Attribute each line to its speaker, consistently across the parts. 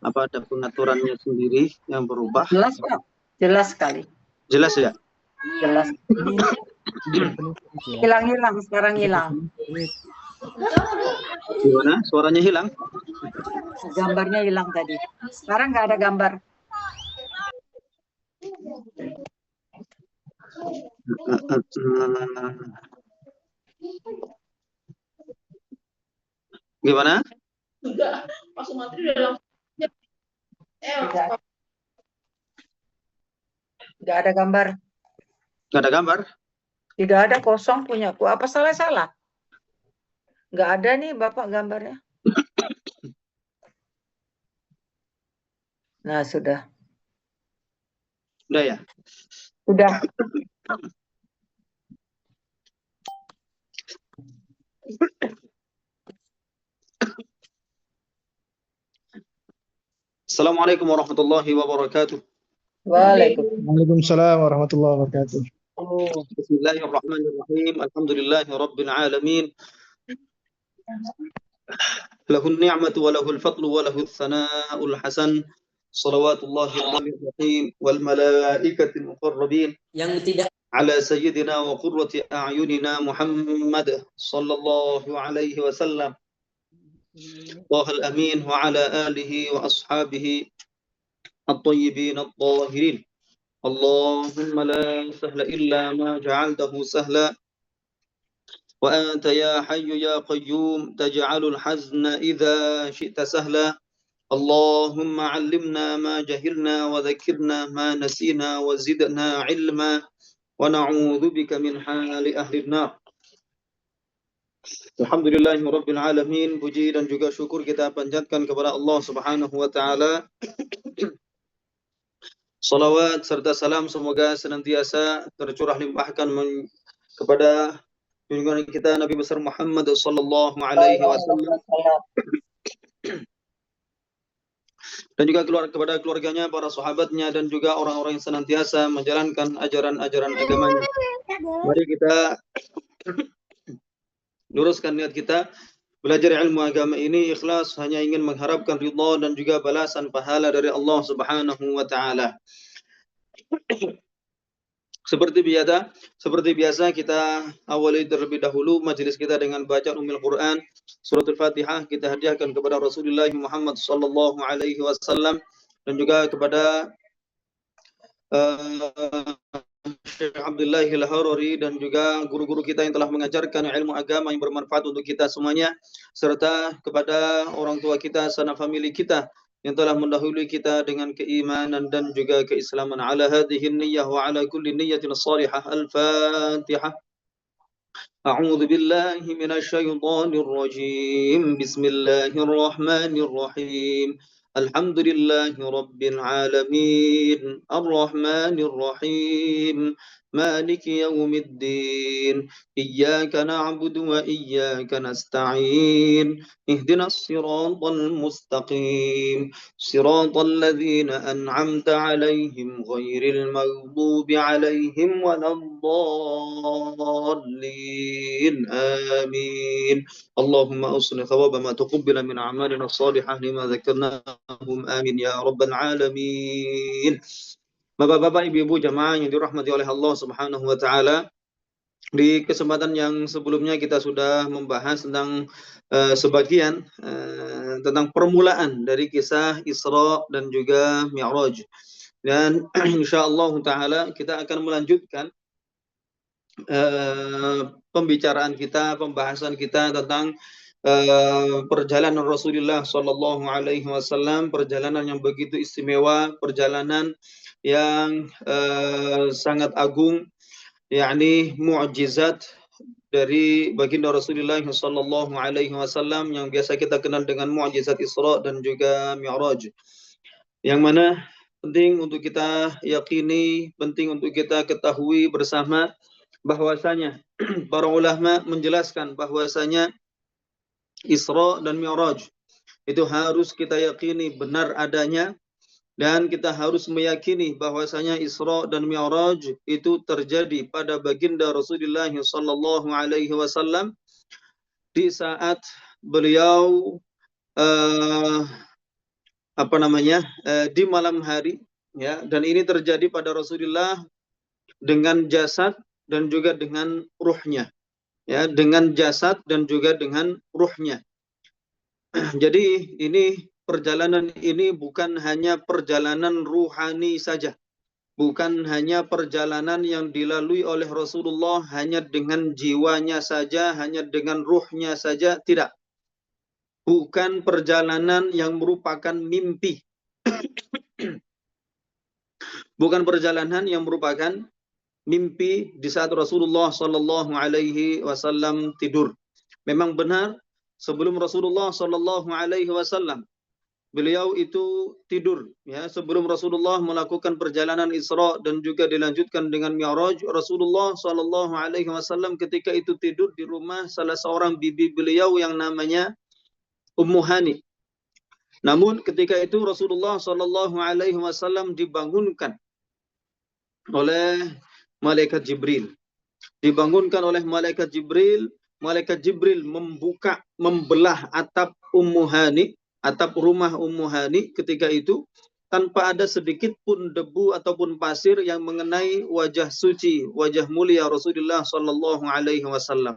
Speaker 1: Apa ada pengaturannya sendiri yang berubah?
Speaker 2: Jelas Pak, jelas sekali.
Speaker 1: Jelas ya?
Speaker 2: Jelas. Hilang-hilang, sekarang hilang.
Speaker 1: Gimana? Suaranya hilang?
Speaker 2: Gambarnya hilang tadi. Sekarang nggak ada gambar.
Speaker 1: Gimana?
Speaker 2: Nggak ada gambar.
Speaker 1: Nggak ada gambar?
Speaker 2: Tidak ada, kosong punyaku. Apa salah? Nggak ada nih Bapak gambarnya. Nah, sudah.
Speaker 1: Udah ya?
Speaker 2: Sudah.
Speaker 1: Assalamualaikum warahmatullahi wabarakatuh.
Speaker 3: Waalaikumsalam warahmatullahi wabarakatuh.
Speaker 1: Bismillahirrahmanirrahim. Alhamdulillahi rabbil alamin. Lahun ni'matu wa lahul fadlu wa lahul thana'ul hasan. Salawatullahi alaihi wal malaikatil muqarrabin.
Speaker 4: Yang tidak
Speaker 1: ala sayyidina wa qurrati a'yunina Muhammad sallallahu alaihi wasallam. Allahul amin wa ala alihi wa ashabihi at-tayyibin at-tahirin. Allahumma la sahla illa ma ja'altahu sahla wa anta ya hayyu ya qayyum taj'alul hazna idza syi'ta sahla. Allahumma 'allimna ma jahilna wa dhakkirna ma nasina wa zidna 'ilma wa na'udzu bika min hali ahli an-nar. Alhamdulillahirabbil alamin. Puji dan juga syukur kita panjatkan kepada Allah Subhanahu wa taala. Salawat serta salam semoga senantiasa tercurah limpahkan kepada junjungan kita Nabi besar Muhammad sallallahu alaihi wasallam dan juga kepada keluarganya, para sahabatnya, dan juga orang-orang yang senantiasa menjalankan ajaran-ajaran agamanya. Mari kita luruskan niat kita belajar ilmu agama ini ikhlas hanya ingin mengharapkan ridha dan juga balasan pahala dari Allah Subhanahu wa taala. Seperti biasa kita awali terlebih dahulu majelis kita dengan bacaan Ummul Quran, suratul Fatihah kita hadiahkan kepada Rasulullah Muhammad sallallahu alaihi wasallam dan juga kepada Syekh Abdullah Al-Harari dan juga guru-guru kita yang telah mengajarkan ilmu agama yang bermanfaat untuk kita semuanya, serta kepada orang tua kita, sanak famili kita yang telah mendahului kita dengan keimanan dan juga keislaman. Ala hadhihi niyyah wa ala kulli niyyatin salihah. Al-Fatihah. A'udzu billahi minasy syaithanir rajim. Bismillahirrahmanirrahim. Alhamdulillahi rabbil alamin. Arrahmanir rahim. مالك يوم الدين إياك نعبد وإياك نستعين اهدنا الصراط المستقيم صراط الذين أنعمت عليهم غير المغضوب عليهم ولا الضالين آمين اللهم أصلح ثواب ما تقبل من أعمالنا الصالحة لما ذكرناهم آمين يا رب العالمين. Bapak-bapak, ibu-ibu jamaah yang dirahmati oleh Allah Subhanahu wa taala. Di kesempatan yang sebelumnya kita sudah membahas tentang sebagian tentang permulaan dari kisah Isra dan juga Mi'raj. Dan insyaallah taala kita akan melanjutkan pembicaraan kita, pembahasan kita tentang perjalanan Rasulullah sallallahu alaihi wasallam, perjalanan yang begitu istimewa, perjalanan yang sangat agung, yakni mukjizat dari baginda Rasulullah sallallahu alaihi wasallam yang biasa kita kenal dengan mukjizat Isra dan juga Mi'raj. Yang mana penting untuk kita yakini, penting untuk kita ketahui bersama bahwasanya para ulama menjelaskan bahwasanya Isra dan Mi'raj itu harus kita yakini benar adanya. Dan kita harus meyakini bahwasanya Isra dan Mi'raj itu terjadi pada baginda Rasulullah sallallahu alaihi wasallam di saat beliau di malam hari, ya, dan ini terjadi pada Rasulullah dengan jasad dan juga dengan ruhnya, ya, dengan jasad dan juga dengan ruhnya. Jadi perjalanan ini bukan hanya perjalanan ruhani saja, bukan hanya perjalanan yang dilalui oleh Rasulullah hanya dengan jiwanya saja, hanya dengan ruhnya saja, tidak. Bukan perjalanan yang merupakan mimpi. Bukan perjalanan yang merupakan mimpi di saat Rasulullah Shallallahu Alaihi Wasallam tidur. Memang benar sebelum Rasulullah Shallallahu Alaihi Wasallam beliau itu tidur, ya, sebelum Rasulullah melakukan perjalanan Isra dan juga dilanjutkan dengan Mi'raj. Rasulullah Shallallahu Alaihi Wasallam ketika itu tidur di rumah salah seorang bibi beliau yang namanya Ummu Hani. Namun ketika itu Rasulullah Shallallahu Alaihi Wasallam dibangunkan oleh malaikat Jibril. Dibangunkan oleh malaikat Jibril. Malaikat Jibril membelah atap Ummu Hani, atap rumah Ummu Hani ketika itu, tanpa ada sedikit pun debu ataupun pasir yang mengenai wajah suci, wajah mulia Rasulullah Shallallahu Alaihi Wasallam.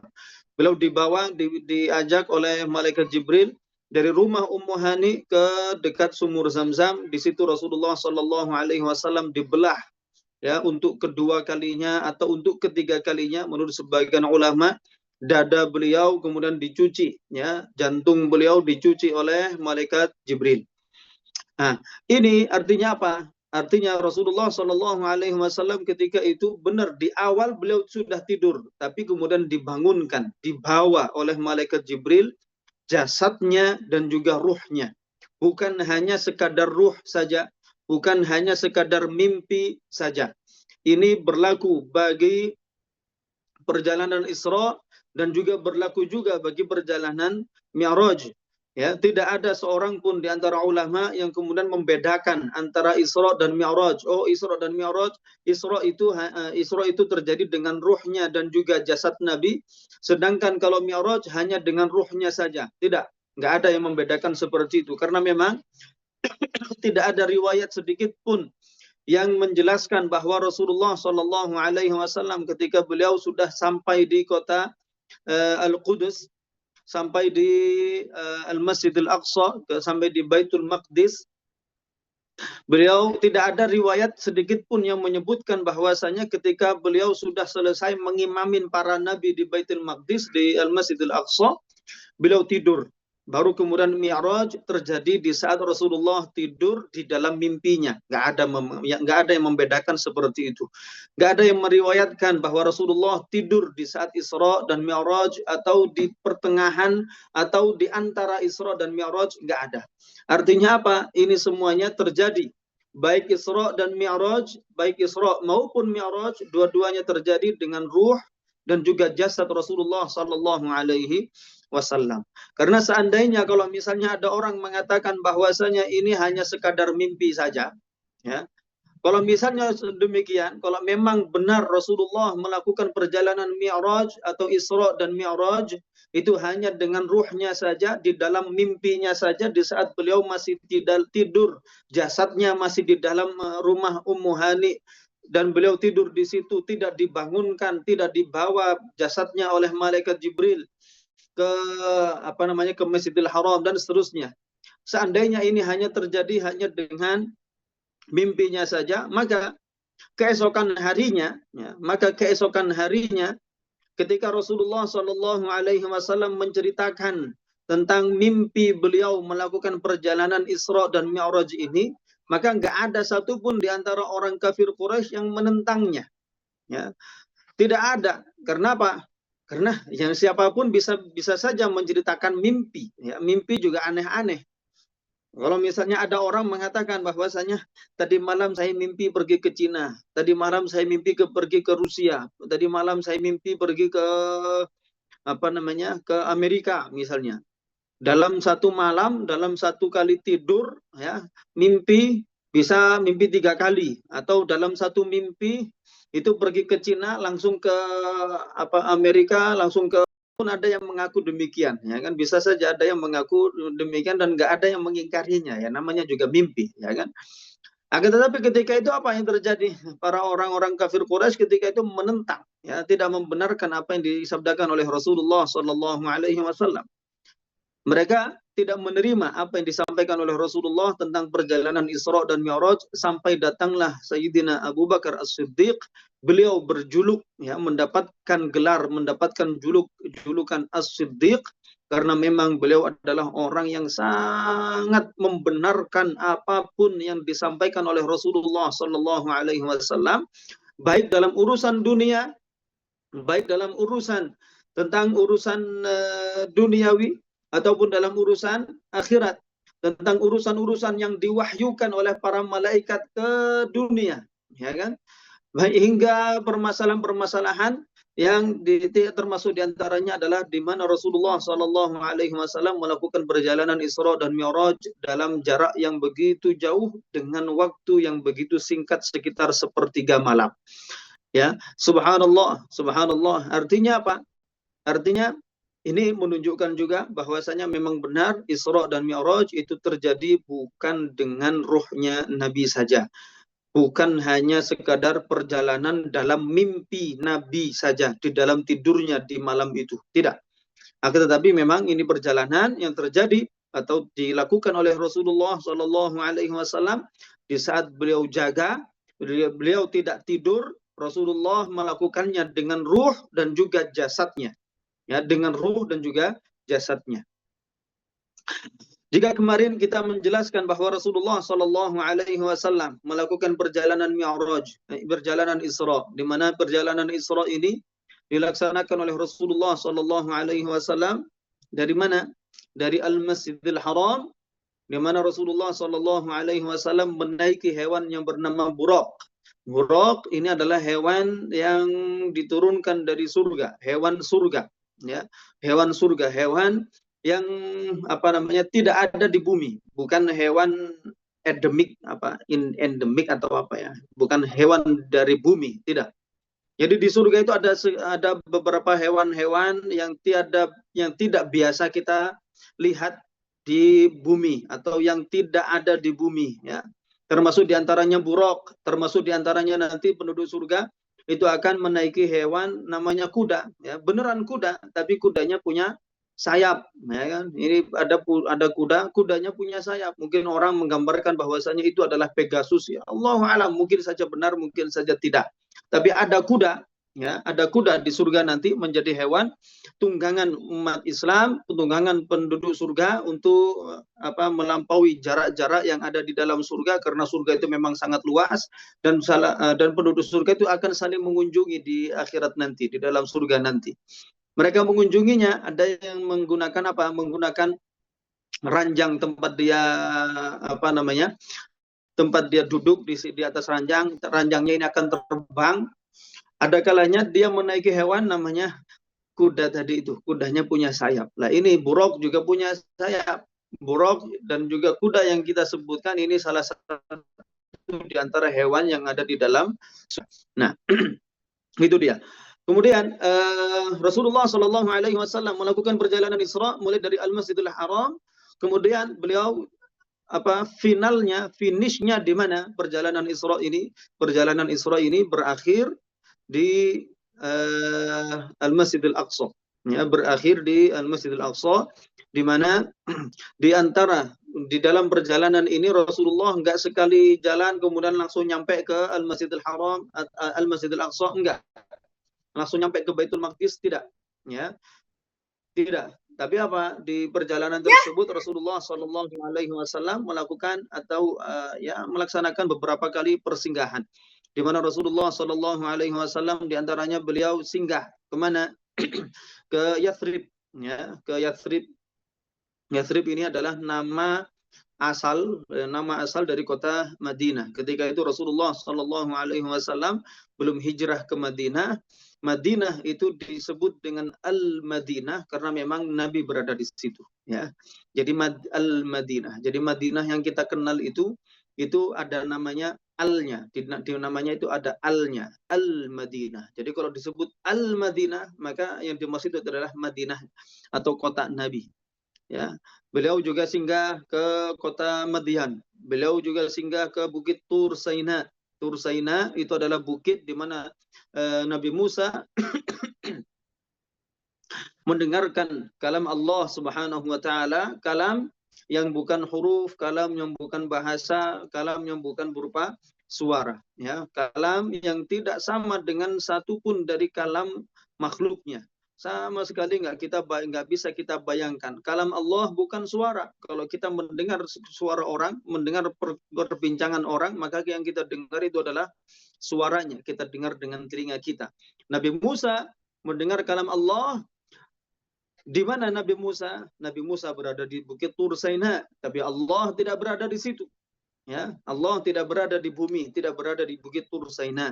Speaker 1: Beliau diajak oleh malaikat Jibril dari rumah Ummu Hani ke dekat sumur Zam-Zam. Di situ Rasulullah Shallallahu Alaihi Wasallam dibelah, ya, untuk kedua kalinya atau untuk ketiga kalinya menurut sebagian ulama. Dada beliau kemudian dicuci, ya, jantung beliau dicuci oleh malaikat Jibril. Nah, ini artinya apa? Artinya Rasulullah Shallallahu Alaihi Wasallam ketika itu benar di awal beliau sudah tidur, tapi kemudian dibangunkan, dibawa oleh malaikat Jibril jasadnya dan juga ruhnya. Bukan hanya sekadar ruh saja, bukan hanya sekadar mimpi saja. Ini berlaku bagi perjalanan Isra dan juga berlaku juga bagi perjalanan Mi'raj. Ya, tidak ada seorang pun di antara ulama yang kemudian membedakan antara Isra dan Mi'raj. Oh, Isra dan Mi'raj, Isra itu terjadi dengan ruhnya dan juga jasad Nabi, sedangkan kalau Mi'raj hanya dengan ruhnya saja. Tidak, nggak ada yang membedakan seperti itu, karena memang tidak ada riwayat sedikit pun yang menjelaskan bahwa Rasulullah Shallallahu Alaihi Wasallam ketika beliau sudah sampai di kota Al-Qudus, sampai di Al-Masjid Al-Aqsa, sampai di Baitul Maqdis, beliau tidak ada riwayat sedikit pun yang menyebutkan bahwasanya ketika beliau sudah selesai mengimamin para nabi di Baitul Maqdis, di Al-Masjid Al-Aqsa, beliau tidur. Baru kemudian Mi'raj terjadi di saat Rasulullah tidur di dalam mimpinya. Nggak ada yang membedakan seperti itu. Nggak ada yang meriwayatkan bahwa Rasulullah tidur di saat Isra dan Mi'raj atau di pertengahan atau di antara Isra dan Mi'raj. Nggak ada. Artinya apa? Ini semuanya terjadi. Baik Isra dan Mi'raj, baik Isra maupun Mi'raj, dua-duanya terjadi dengan ruh dan juga jasad Rasulullah Sallallahu Alaihi Wasallam. Karena seandainya kalau misalnya ada orang mengatakan bahwasanya ini hanya sekadar mimpi saja, ya. Kalau misalnya demikian, kalau memang benar Rasulullah melakukan perjalanan Mi'raj atau Isra dan Mi'raj itu hanya dengan ruhnya saja, di dalam mimpinya saja, di saat beliau masih tidur, jasadnya masih di dalam rumah Ummu Hani, dan beliau tidur di situ, tidak dibangunkan, tidak dibawa jasadnya oleh malaikat Jibril ke Masjidil Haram dan seterusnya. Seandainya ini hanya terjadi hanya dengan mimpinya saja, maka keesokan harinya, ketika Rasulullah Shallallahu Alaihi Wasallam menceritakan tentang mimpi beliau melakukan perjalanan Isra dan Mi'raj ini, maka nggak ada satupun di antara orang kafir Quraisy yang menentangnya. Ya. Tidak ada. Karena apa? Karena yang siapapun bisa saja menceritakan mimpi. Ya, mimpi juga aneh-aneh. Kalau misalnya ada orang mengatakan bahwasanya tadi malam saya mimpi pergi ke Cina, tadi malam saya mimpi pergi ke Rusia, tadi malam saya mimpi pergi ke ke Amerika misalnya. Dalam satu malam, dalam satu kali tidur, ya, bisa mimpi 3 kali, atau dalam satu mimpi itu pergi ke Cina, langsung ke Amerika, langsung ke pun ada yang mengaku demikian, ya kan, bisa saja ada yang mengaku demikian dan nggak ada yang mengingkarinya, ya namanya juga mimpi, ya kan. Akan tetapi ketika itu apa yang terjadi? Para orang-orang kafir Quraisy ketika itu menentang, ya tidak membenarkan apa yang disabdakan oleh Rasulullah Shallallahu Alaihi Wasallam. Mereka tidak menerima apa yang disampaikan oleh Rasulullah tentang perjalanan Isra dan Mi'raj, sampai datanglah Sayyidina Abu Bakar As-Siddiq. Beliau berjuluk, ya, mendapatkan gelar, mendapatkan julukan As-Siddiq karena memang beliau adalah orang yang sangat membenarkan apapun yang disampaikan oleh Rasulullah Sallallahu Alaihi Wasallam, baik dalam urusan dunia, baik dalam urusan tentang urusan duniawi, ataupun dalam urusan akhirat, tentang urusan-urusan yang diwahyukan oleh para malaikat ke dunia, ya kan, hingga permasalahan-permasalahan yang termasuk diantaranya adalah di mana Rasulullah Shallallahu Alaihi Wasallam melakukan perjalanan Isra dan Mi'raj dalam jarak yang begitu jauh dengan waktu yang begitu singkat, sekitar sepertiga malam. Ya, subhanallah, subhanallah. Artinya apa? Artinya ini menunjukkan juga bahwasanya memang benar Isra dan Mi'raj itu terjadi bukan dengan ruhnya Nabi saja. Bukan hanya sekadar perjalanan dalam mimpi Nabi saja, di dalam tidurnya di malam itu. Tidak. Akan tetapi memang ini perjalanan yang terjadi atau dilakukan oleh Rasulullah Shallallahu Alaihi Wasallam di saat beliau jaga, beliau tidak tidur. Rasulullah melakukannya dengan ruh dan juga jasadnya. Ya, dengan ruh dan juga jasadnya. Jika kemarin kita menjelaskan bahwa Rasulullah Shallallahu Alaihi Wasallam melakukan perjalanan Mi'raj, perjalanan Isra, di mana perjalanan Isra ini dilaksanakan oleh Rasulullah Shallallahu Alaihi Wasallam dari mana? Dari Al-Masjidil Haram, di mana Rasulullah Shallallahu Alaihi Wasallam menaiki hewan yang bernama Buraq. Buraq ini adalah hewan yang diturunkan dari surga, hewan surga, ya, hewan surga, hewan yang apa namanya tidak ada di bumi, bukan hewan endemik endemik atau apa ya, bukan hewan dari bumi, tidak. Jadi di surga itu ada beberapa hewan-hewan yang tidak biasa kita lihat di bumi atau yang tidak ada di bumi, ya. Termasuk diantaranya buraq, termasuk diantaranya nanti penduduk surga itu akan menaiki hewan namanya kuda, ya, beneran kuda, tapi kudanya punya sayap, ya kan? Ini ada kudanya punya sayap. Mungkin orang menggambarkan bahwasanya itu adalah Pegasus, ya. Allahu a'lam, mungkin saja benar, mungkin saja tidak. Tapi ada kuda, ya, ada kuda di surga nanti menjadi hewan tunggangan umat Islam, tunggangan penduduk surga untuk melampaui jarak-jarak yang ada di dalam surga, karena surga itu memang sangat luas dan penduduk surga itu akan saling mengunjungi di akhirat nanti, di dalam surga nanti. Mereka mengunjunginya, ada yang menggunakan menggunakan ranjang tempat dia tempat dia duduk di atas ranjang. Ranjangnya ini akan terbang. Ada kalanya dia menaiki hewan namanya kuda tadi itu, kudanya punya sayap. Lah ini buraq juga punya sayap. Buraq dan juga kuda yang kita sebutkan ini salah satu di antara hewan yang ada di dalam. Nah, itu dia. Kemudian Rasulullah Shallallahu Alaihi Wasallam melakukan perjalanan Isra mulai dari Al-Masjidil Haram, kemudian beliau finishnya di mana perjalanan Isra ini? Perjalanan Isra ini berakhir di Al-Masjidil Aqsa, ya, berakhir di Al-Masjidil Aqsa, di mana di dalam perjalanan ini Rasulullah enggak sekali jalan kemudian langsung nyampe ke Al-Masjidil Haram, Al-Masjidil Aqsa, enggak. Langsung nyampe ke Baitul Maqdis, tidak, ya, tidak. Tapi di perjalanan tersebut Rasulullah Shallallahu Alaihi Wasallam melakukan atau melaksanakan beberapa kali persinggahan, di mana Rasulullah Shallallahu Alaihi Wasallam diantaranya beliau singgah kemana? Ke Yathrib, ya, ke Yathrib. Yathrib ini adalah nama asal dari kota Madinah. Ketika itu Rasulullah Shallallahu Alaihi Wasallam belum hijrah ke Madinah. Madinah itu disebut dengan Al-Madinah karena memang Nabi berada di situ, ya. Jadi Al-Madinah. Jadi Madinah yang kita kenal itu itu ada namanya al-nya. Namanya itu ada al-nya, Al-Madinah. Jadi kalau disebut Al-Madinah, maka yang dimaksud itu adalah Madinah atau kota Nabi. Ya, beliau juga singgah ke kota Madian. Beliau juga singgah ke Bukit Tur Saina. Tur Saina itu adalah bukit di mana Nabi Musa mendengarkan kalam Allah Subhanahu wa taala, kalam yang bukan huruf, kalam yang bukan bahasa, kalam yang bukan berupa suara, ya, kalam yang tidak sama dengan satupun dari kalam makhluknya. Sama sekali nggak bisa kita bayangkan. Kalam Allah bukan suara. Kalau kita mendengar suara orang, mendengar perbincangan orang, maka yang kita dengar itu adalah suaranya. Kita dengar dengan telinga kita. Nabi Musa mendengar kalam Allah. Di mana Nabi Musa? Nabi Musa berada di Bukit Tur Saina, tapi Allah tidak berada di situ. Ya, Allah tidak berada di bumi, tidak berada di Bukit Tur Saina.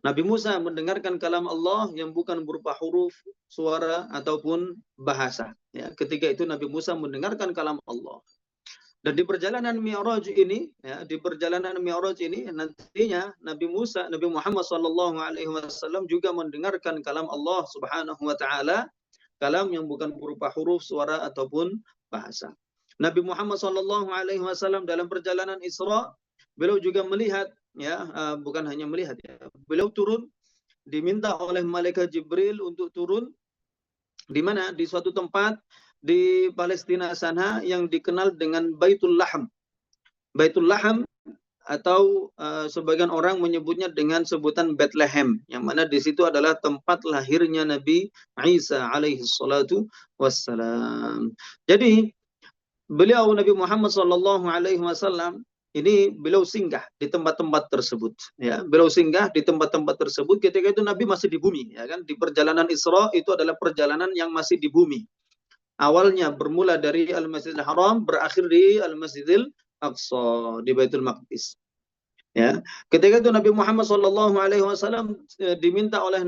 Speaker 1: Nabi Musa mendengarkan kalam Allah yang bukan berupa huruf, suara ataupun bahasa. Ya, ketika itu Nabi Musa mendengarkan kalam Allah. Dan di perjalanan Mi'raj ini, ya, nantinya Nabi Muhammad SAW juga mendengarkan kalam Allah Subhanahu wa taala, kalam yang bukan berupa huruf, suara ataupun bahasa. Nabi Muhammad SAW dalam perjalanan Isra, beliau juga melihat, ya, bukan hanya melihat, ya, beliau turun, diminta oleh malaikat Jibril untuk turun di mana? Di suatu tempat di Palestina sana yang dikenal dengan Baitul Laham. Baitul Laham atau sebagian orang menyebutnya dengan sebutan Bethlehem, yang mana di situ adalah tempat lahirnya Nabi Isa alaihi salatu wassalam. Jadi beliau Nabi Muhammad sallallahu alaihi wasallam ini beliau singgah di tempat-tempat tersebut, ya. Beliau singgah di tempat-tempat tersebut ketika itu Nabi masih di bumi, ya kan? Di perjalanan Isra itu adalah perjalanan yang masih di bumi. Awalnya bermula dari Al-Masjidil Haram, berakhir di Al-Masjidil Aqsa, di Baitul Maqdis. Ya, ketika itu Nabi Muhammad SAW diminta oleh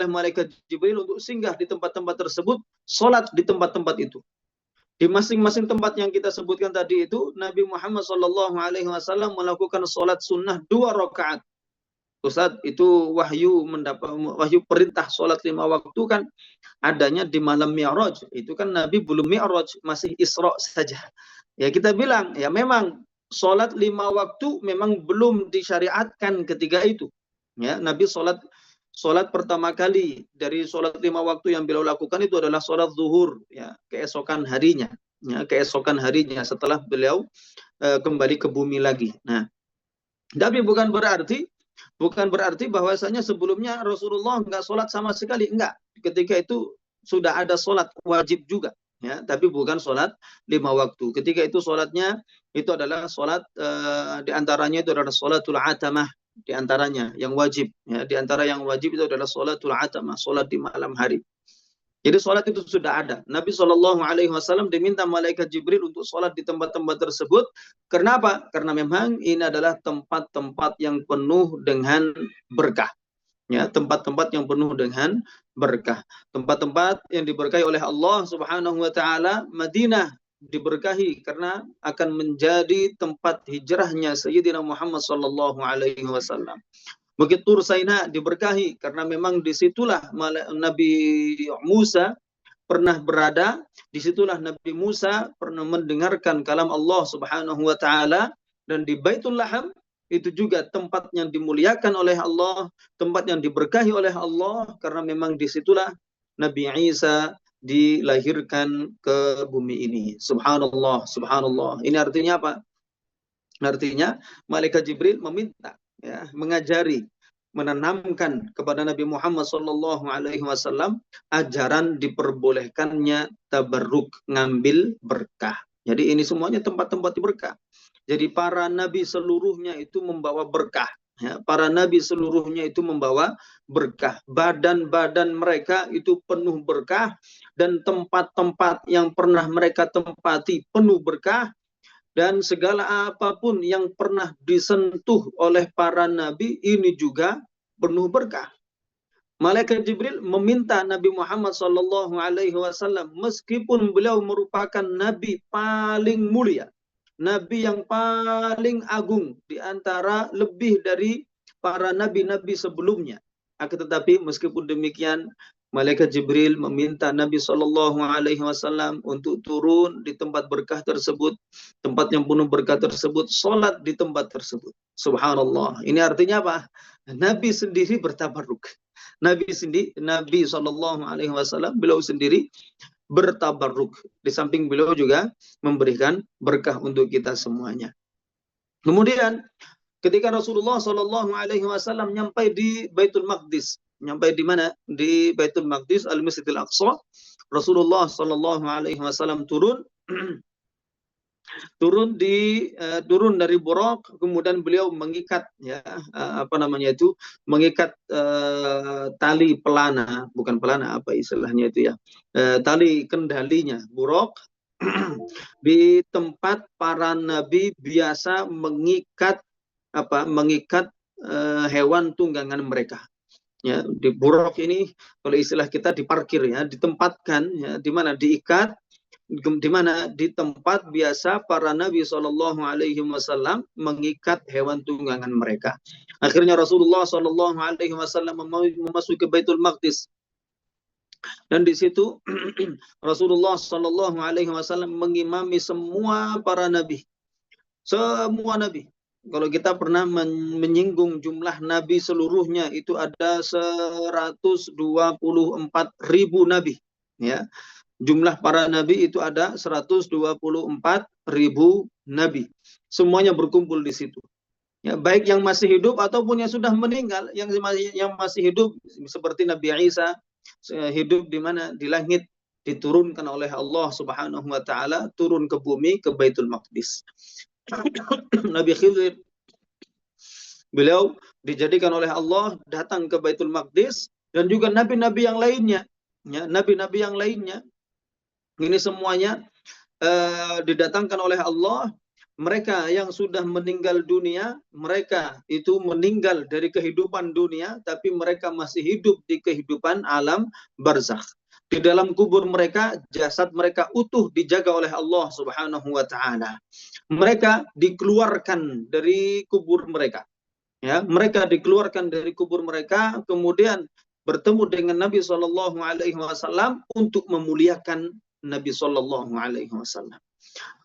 Speaker 1: malaikat Jibril untuk singgah di tempat-tempat tersebut, sholat di tempat-tempat itu. Di masing-masing tempat yang kita sebutkan tadi itu, Nabi Muhammad SAW melakukan sholat sunnah 2 rakaat. Ustaz, itu wahyu perintah sholat 5 waktu kan adanya di malam Mi'raj. Itu kan Nabi belum Mi'raj, masih Isra saja. Ya, kita bilang, ya memang sholat 5 waktu memang belum disyariatkan ketika itu. Ya, Nabi sholat pertama kali dari sholat 5 waktu yang beliau lakukan itu adalah sholat zuhur, ya, keesokan harinya. Ya, keesokan harinya setelah beliau kembali ke bumi lagi. Nah, tapi bukan berarti bahwasanya sebelumnya Rasulullah enggak sholat sama sekali, enggak. Ketika itu sudah ada sholat wajib juga, ya, tapi bukan sholat 5 waktu. Ketika itu sholatnya itu adalah sholat di antaranya itu adalah sholatul atamah, di antaranya yang wajib, ya, di antara yang wajib itu adalah sholatul atamah, sholat di malam hari. Jadi sholat itu sudah ada. Nabi SAW diminta malaikat Jibril untuk sholat di tempat-tempat tersebut. Kenapa? Karena memang ini adalah tempat-tempat yang penuh dengan berkah. Ya, tempat-tempat yang penuh dengan berkah. Tempat-tempat yang diberkahi oleh Allah Subhanahu wa taala. Madinah diberkahi karena akan menjadi tempat hijrahnya Sayyidina Muhammad sallallahu alaihi wasallam. Bukit Tur Saina diberkahi karena memang disitulah Nabi Musa pernah berada, disitulah Nabi Musa pernah mendengarkan kalam Allah Subhanahu wa taala, dan di Baitul Laham itu juga tempat yang dimuliakan oleh Allah, tempat yang diberkahi oleh Allah karena memang disitulah Nabi Isa dilahirkan ke bumi ini. Subhanallah, subhanallah. Ini artinya apa? Artinya malaikat Jibril meminta, ya, mengajari, menanamkan kepada Nabi Muhammad SAW ajaran diperbolehkannya tabarruk, ngambil berkah. Jadi ini semuanya tempat-tempat berkah. Jadi para nabi seluruhnya itu membawa berkah. Ya, para nabi seluruhnya itu membawa berkah. Badan-badan mereka itu penuh berkah, dan tempat-tempat yang pernah mereka tempati penuh berkah. Dan segala apapun yang pernah disentuh oleh para nabi ini juga penuh berkah. Malaikat Jibril meminta Nabi Muhammad SAW, meskipun beliau merupakan nabi paling mulia, nabi yang paling agung di antara lebih dari para nabi-nabi sebelumnya. Akan tetapi meskipun demikian, malaikat Jibril meminta Nabi SAW untuk turun di tempat berkah tersebut, tempat yang penuh berkah tersebut, sholat di tempat tersebut. Subhanallah. Ini artinya apa? Nabi sendiri bertabarruk. Nabi SAW, beliau sendiri bertabarruk. Di samping beliau juga memberikan berkah untuk kita semuanya. Kemudian ketika Rasulullah SAW nyampai di Baitul Maqdis, nyampai di mana? Di Baitul Maqdis, Al-Masjidil Aqsa. Rasulullah SAW turun dari Buraq, kemudian beliau mengikat mengikat tali pelana, bukan pelana, apa istilahnya itu ya, tali kendalinya Buraq di tempat para nabi biasa mengikat hewan tunggangan mereka. Ya, di Buraq ini kalau istilah kita diparkir ya, ditempatkan ya, di mana diikat, di mana di tempat biasa para Nabi SAW mengikat hewan tunggangan mereka. Akhirnya Rasulullah SAW memasuki Baitul Maqdis, dan di situ Rasulullah SAW mengimami semua para Nabi, semua Nabi. Kalau kita pernah menyinggung jumlah Nabi seluruhnya itu ada 124.000 Nabi. Ya, jumlah para Nabi itu ada 124.000 Nabi. Semuanya berkumpul di situ. Ya, baik yang masih hidup ataupun yang sudah meninggal. Yang masih hidup seperti Nabi Isa hidup di mana? Di langit, diturunkan oleh Allah Subhanahu wa taala, turun ke bumi, ke Baitul Maqdis. Nabi Khidir, beliau dijadikan oleh Allah datang ke Baitul Maqdis, dan juga nabi-nabi yang lainnya, ya, nabi-nabi yang lainnya. Ini semuanya didatangkan oleh Allah. Mereka yang sudah meninggal dunia, mereka itu meninggal dari kehidupan dunia, tapi mereka masih hidup di kehidupan alam barzakh. Di dalam kubur mereka, jasad mereka utuh dijaga oleh Allah Subhanahu wa taala. Mereka dikeluarkan dari kubur mereka. Ya, mereka dikeluarkan dari kubur mereka, kemudian bertemu dengan Nabi SAW untuk memuliakan Nabi SAW.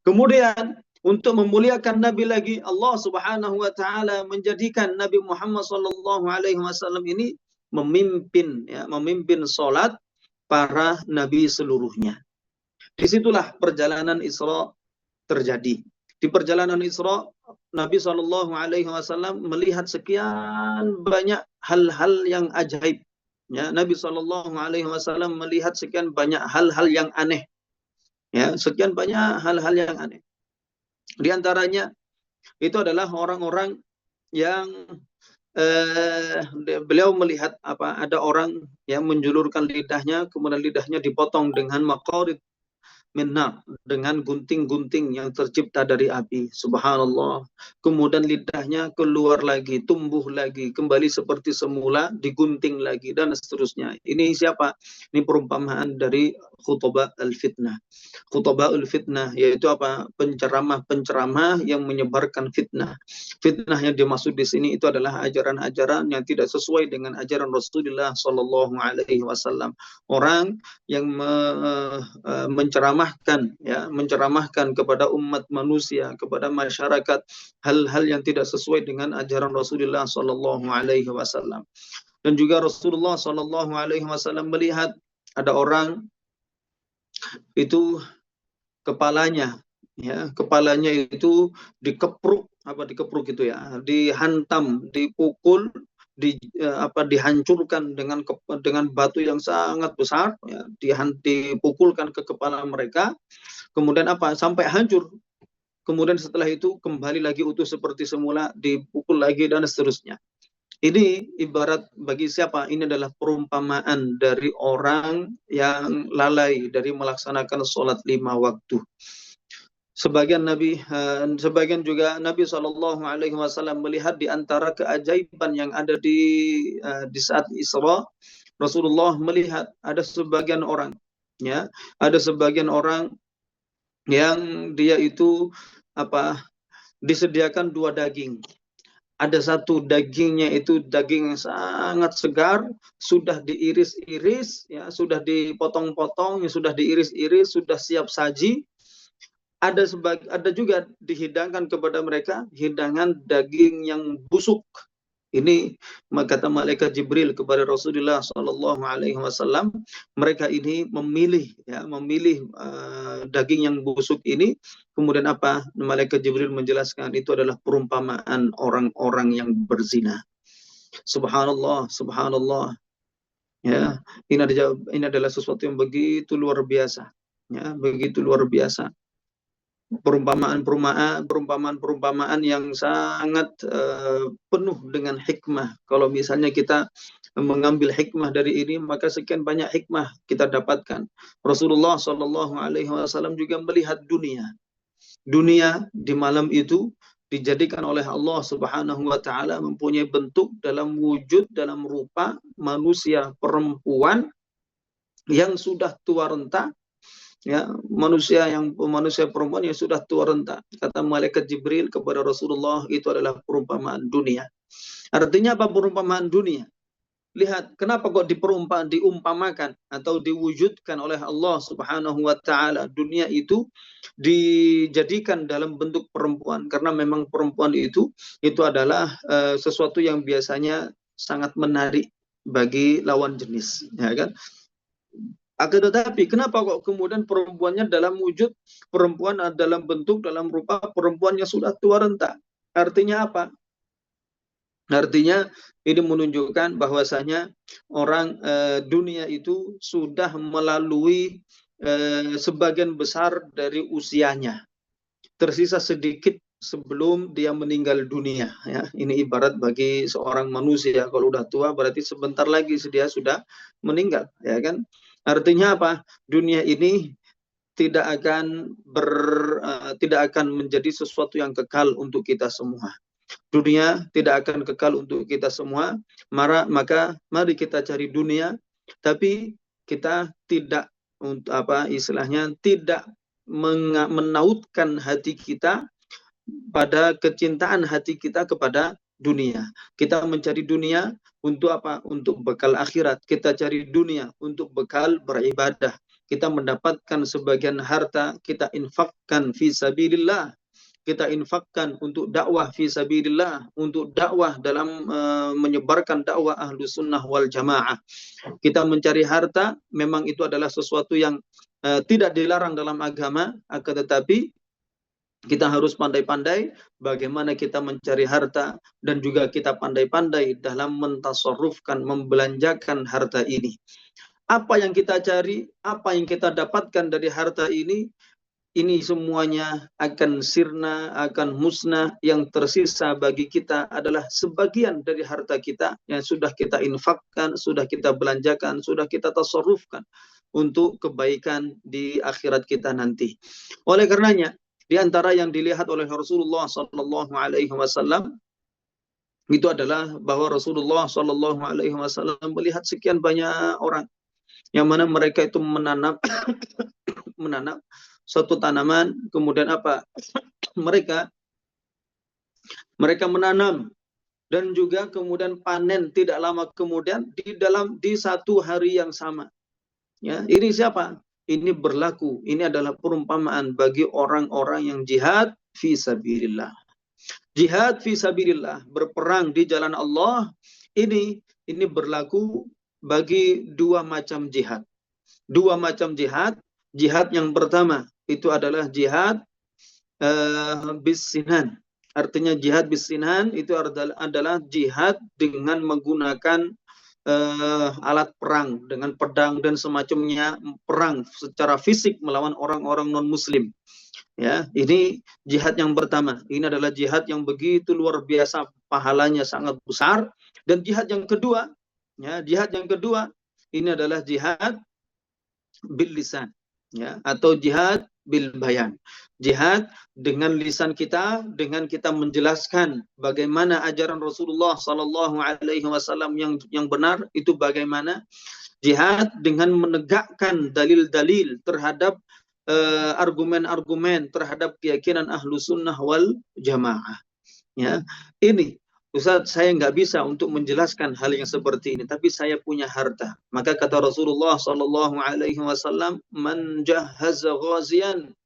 Speaker 1: Kemudian untuk memuliakan Nabi lagi, Allah Subhanahu wa taala menjadikan Nabi Muhammad SAW ini memimpin salat para nabi seluruhnya. Disitulah perjalanan Isra terjadi. Di perjalanan Isra, Nabi SAW melihat sekian banyak hal-hal yang ajaib. Ya, Nabi SAW melihat sekian banyak hal-hal yang aneh. Ya, sekian banyak hal-hal yang aneh. Di antaranya itu adalah orang-orang yang beliau melihat ada orang yang menjulurkan lidahnya, kemudian lidahnya dipotong dengan maqarid minnar, dengan gunting-gunting yang tercipta dari api. Subhanallah. Kemudian lidahnya keluar lagi, tumbuh lagi, kembali seperti semula, digunting lagi, dan seterusnya. Ini siapa? Ini perumpamaan dari khutbah al-fitnah. Khutbah al-fitnah yaitu penceramah-penceramah yang menyebarkan fitnah. Fitnah yang dimaksud di sini itu adalah ajaran-ajaran yang tidak sesuai dengan ajaran Rasulullah SAW. Orang yang menceramahkan kepada umat manusia, kepada masyarakat, hal-hal yang tidak sesuai dengan ajaran Rasulullah SAW. Dan juga Rasulullah SAW melihat ada orang itu kepalanya itu dikepruk itu ya, dihantam, dipukul, dihancurkan dengan batu yang sangat besar, ya, dipukulkan ke kepala mereka, kemudian sampai hancur. Kemudian setelah itu kembali lagi utuh seperti semula, dipukul lagi, dan seterusnya. Ini ibarat bagi siapa? Ini adalah perumpamaan dari orang yang lalai dari melaksanakan sholat 5 waktu. Sebagian juga Nabi SAW melihat di antara keajaiban yang ada di saat Isra, Rasulullah melihat ada sebagian orang, ya, ada sebagian orang yang dia itu disediakan 2 daging. Ada satu dagingnya itu daging yang sangat segar, sudah diiris-iris, ya, sudah dipotong-potong, sudah diiris-iris, sudah siap saji. Ada juga dihidangkan kepada mereka hidangan daging yang busuk. Ini kata malaikat Jibril kepada Rasulullah Shallallahu Alaihi Wasallam, mereka ini memilih daging yang busuk ini. Kemudian malaikat Jibril menjelaskan itu adalah perumpamaan orang-orang yang berzina. Subhanallah, subhanallah. Ya, ini adalah sesuatu yang begitu luar biasa. Ya, begitu luar biasa. Perumpamaan yang sangat penuh dengan hikmah. Kalau misalnya kita mengambil hikmah dari ini, maka sekian banyak hikmah kita dapatkan. Rasulullah Shallallahu Alaihi Wasallam juga melihat dunia di malam itu dijadikan oleh Allah Subhanahu Wa Taala mempunyai bentuk dalam wujud, dalam rupa manusia perempuan yang sudah tua renta. Ya, manusia perempuan yang sudah tua renta. Kata malaikat Jibril kepada Rasulullah, itu adalah perumpamaan dunia. Artinya apa perumpamaan dunia? Lihat, kenapa kok diumpamakan atau diwujudkan oleh Allah Subhanahu Wa Taala dunia itu dijadikan dalam bentuk perempuan, karena memang perempuan itu adalah sesuatu yang biasanya sangat menarik bagi lawan jenis, ya kan? Akan tetapi kenapa kok kemudian perempuannya dalam wujud perempuan, dalam bentuk, dalam rupa perempuan yang sudah tua renta? Artinya apa? Artinya ini menunjukkan bahwasanya orang dunia itu sudah melalui sebagian besar dari usianya. Tersisa sedikit sebelum dia meninggal dunia, ya. Ini ibarat bagi seorang manusia, kalau udah tua berarti sebentar lagi dia sudah meninggal, ya kan? Artinya apa? Dunia ini tidak akan menjadi sesuatu yang kekal untuk kita semua. Dunia tidak akan kekal untuk kita semua, maka mari kita cari dunia, tapi kita tidak tidak menautkan hati kita pada kecintaan hati kita kepada dunia. Kita mencari dunia untuk apa? Untuk bekal akhirat. Kita cari dunia untuk bekal beribadah. Kita mendapatkan sebagian harta, kita infakkan fi sabilillah. Kita infakkan untuk dakwah fi sabilillah, untuk dakwah dalam menyebarkan dakwah Ahlus Sunnah wal Jamaah. Kita mencari harta, memang itu adalah sesuatu yang tidak dilarang dalam agama, akan tetapi kita harus pandai-pandai bagaimana kita mencari harta, dan juga kita pandai-pandai dalam mentasarrufkan, membelanjakan harta ini. Apa yang kita cari, apa yang kita dapatkan dari harta ini semuanya akan sirna, akan musnah. Yang tersisa bagi kita adalah sebagian dari harta kita yang sudah kita infakkan, sudah kita belanjakan, sudah kita tasarrufkan untuk kebaikan di akhirat kita nanti. Oleh karenanya, di antara yang dilihat oleh Rasulullah Sallallahu Alaihi Wasallam itu adalah bahwa Rasulullah Sallallahu Alaihi Wasallam melihat sekian banyak orang yang mana mereka itu menanam suatu tanaman, kemudian mereka menanam dan juga kemudian panen tidak lama kemudian di satu hari yang sama. Ya, ini siapa? Ini berlaku. Ini adalah perumpamaan bagi orang-orang yang jihad fi sabilillah. Jihad fi sabilillah, berperang di jalan Allah, ini berlaku bagi 2 macam jihad. 2 macam jihad. Jihad yang pertama itu adalah jihad bisinan. Artinya jihad bisinan itu adalah jihad dengan menggunakan alat perang, dengan pedang dan semacamnya, perang secara fisik melawan orang-orang non-muslim. Ya, ini jihad yang pertama. Ini adalah jihad yang begitu luar biasa, pahalanya sangat besar. Dan jihad yang kedua, ini adalah jihad bil lisan, ya, atau jihad bil bayan. Jihad dengan lisan kita, dengan kita menjelaskan bagaimana ajaran Rasulullah Sallallahu Alaihi Wasallam yang benar itu bagaimana. Jihad dengan menegakkan dalil-dalil terhadap argumen-argumen terhadap keyakinan ahlu sunnah wal jamaah. Ya, ini Ustaz, saya nggak bisa untuk menjelaskan hal yang seperti ini, tapi saya punya harta. Maka kata Rasulullah Sallallahu Alaihi Wasallam, "Man jahhaza ghaziyan,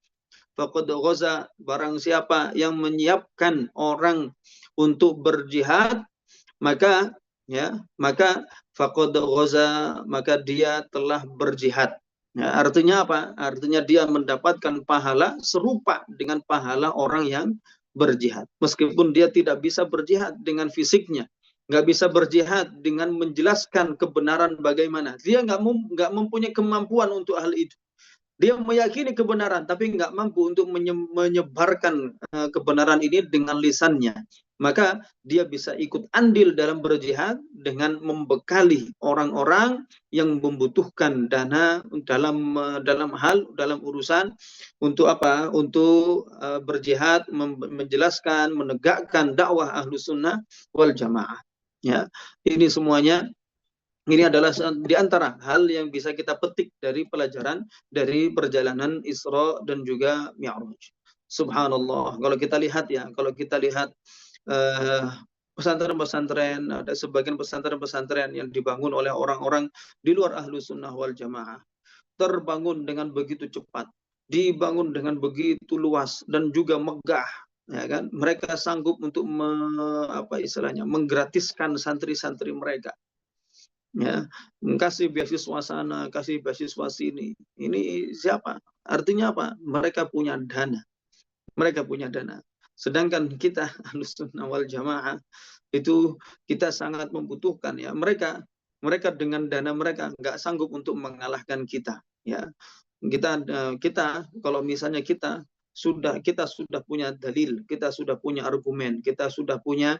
Speaker 1: faqad ghaza." Barang siapa yang menyiapkan orang untuk berjihad, maka maka faqad ghaza, maka dia telah berjihad. Ya, artinya apa? Artinya dia mendapatkan pahala serupa dengan pahala orang yang berjihad. Meskipun dia tidak bisa berjihad dengan fisiknya, nggak bisa berjihad dengan menjelaskan kebenaran bagaimana. Dia nggak mempunyai kemampuan untuk hal itu. Dia meyakini kebenaran, tapi nggak mampu untuk menyebarkan kebenaran ini dengan lisannya. Maka dia bisa ikut andil dalam berjihad dengan membekali orang-orang yang membutuhkan dana dalam urusan untuk apa? Untuk berjihad, menjelaskan, menegakkan dakwah ahlu sunnah wal jamaah. Ya, ini semuanya. Ini adalah di antara hal yang bisa kita petik dari pelajaran dari perjalanan Isra dan juga Mi'raj. Subhanallah. Kalau kita lihat pesantren-pesantren, ada sebagian pesantren-pesantren yang dibangun oleh orang-orang di luar ahlu sunnah wal jamaah, terbangun dengan begitu cepat, dibangun dengan begitu luas dan juga megah. Ya kan? Mereka sanggup untuk menggratiskan santri-santri mereka. Ya, kasih beasiswa sana, kasih beasiswa sini. Ini siapa? Artinya apa? Mereka punya dana. Mereka punya dana. Sedangkan kita Ahlus Sunnah wal Jamaah itu kita sangat membutuhkan ya. Mereka dengan dana mereka nggak sanggup untuk mengalahkan kita. Ya, kita kalau misalnya kita sudah punya dalil, kita sudah punya argumen, kita sudah punya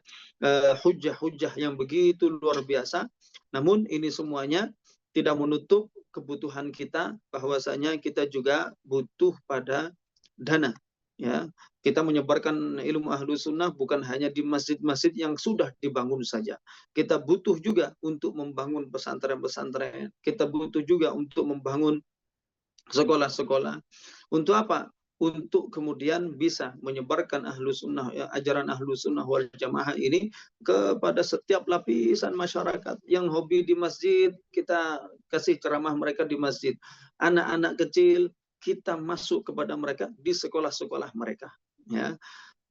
Speaker 1: hujah-hujah yang begitu luar biasa. Namun ini semuanya tidak menutup kebutuhan kita, bahwasanya kita juga butuh pada dana. Ya, kita menyebarkan ilmu ahlu sunnah bukan hanya di masjid-masjid yang sudah dibangun saja. Kita butuh juga untuk membangun pesantren-pesantren. Kita butuh juga untuk membangun sekolah-sekolah. Untuk apa? Untuk kemudian bisa menyebarkan ajaran ahlu sunnah wal jamaah ini kepada setiap lapisan masyarakat yang hobi di masjid. Kita kasih ceramah mereka di masjid. Anak-anak kecil kita masuk kepada mereka di sekolah-sekolah mereka. Ya,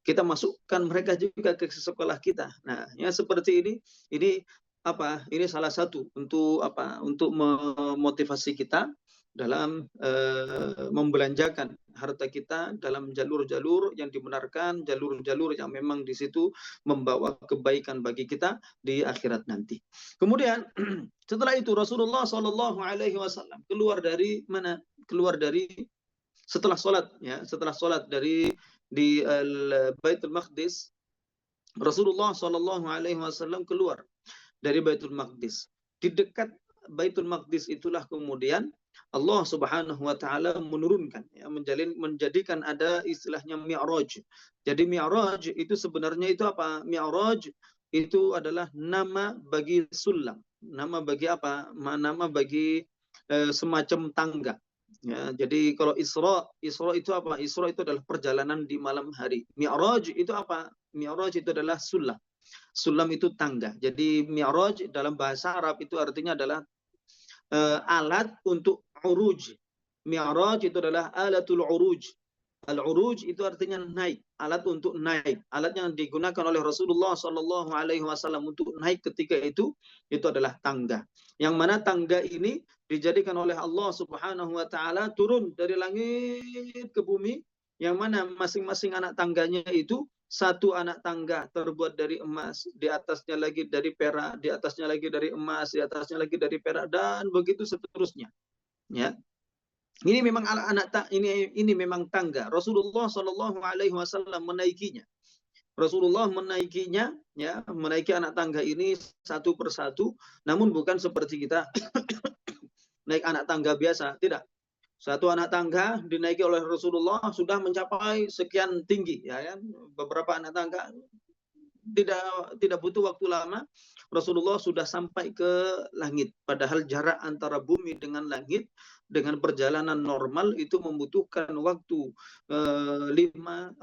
Speaker 1: kita masukkan mereka juga ke sekolah kita. Nah, ya seperti ini. Ini salah satu untuk memotivasi kita dalam membelanjakan harta kita dalam jalur-jalur yang dibenarkan, jalur-jalur yang memang di situ membawa kebaikan bagi kita di akhirat nanti. Kemudian setelah itu Rasulullah Shallallahu Alaihi Wasallam keluar dari mana? Keluar dari setelah sholat di Baitul Maqdis. Rasulullah Shallallahu Alaihi Wasallam keluar dari Baitul Maqdis. Di dekat Baitul Maqdis itulah kemudian Allah Subhanahu wa taala menurunkan menjadikan ada istilahnya Mi'raj. Jadi Mi'raj itu sebenarnya itu apa? Mi'raj itu adalah nama bagi sulam. Nama bagi apa? Nama bagi semacam tangga. Ya, jadi kalau Isra itu apa? Isra itu adalah perjalanan di malam hari. Mi'raj itu apa? Mi'raj itu adalah sulam. Sulam itu tangga. Jadi Mi'raj dalam bahasa Arab itu artinya adalah alat untuk uruj. Mi'raj itu adalah alatul uruj. Al-uruj itu artinya naik, alat untuk naik. Alat yang digunakan oleh Rasulullah Sallallahu Alaihi Wasallam untuk naik ketika itu adalah tangga. Yang mana tangga ini dijadikan oleh Allah Subhanahu Wa Taala turun dari langit ke bumi. Yang mana masing-masing anak tangganya itu satu anak tangga terbuat dari emas, di atasnya lagi dari perak, di atasnya lagi dari emas, di atasnya lagi dari perak, dan begitu seterusnya. Ya, ini memang ini memang tangga. Rasulullah Shallallahu Alaihi Wasallam menaikinya. Rasulullah menaikinya, ya, menaiki anak tangga ini satu persatu. Namun bukan seperti kita naik anak tangga biasa, tidak. Satu anak tangga dinaiki oleh Rasulullah sudah mencapai sekian tinggi, ya kan? Beberapa anak tangga tidak butuh waktu lama, Rasulullah sudah sampai ke langit. Padahal jarak antara bumi dengan langit dengan perjalanan normal itu membutuhkan waktu 500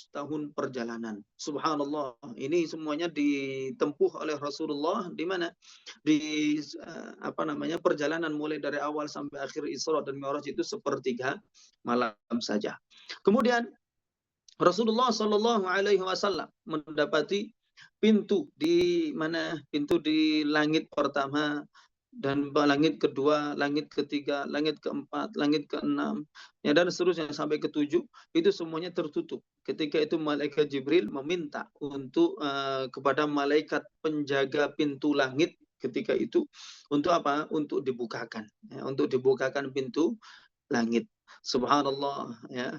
Speaker 1: tahun perjalanan. Subhanallah. Ini semuanya ditempuh oleh Rasulullah di mana? Di perjalanan mulai dari awal sampai akhir Isra dan Mi'raj itu sepertiga malam saja. Kemudian Rasulullah Shallallahu Alaihi Wasallam mendapati pintu di mana? Pintu di langit pertama dan langit kedua, langit ketiga, langit keempat, langit keenam, ya dan seterusnya sampai ketujuh itu semuanya tertutup. Ketika itu malaikat Jibril meminta untuk kepada malaikat penjaga pintu langit ketika itu untuk apa? Untuk dibukakan, ya, untuk dibukakan pintu langit. Subhanallah, ya.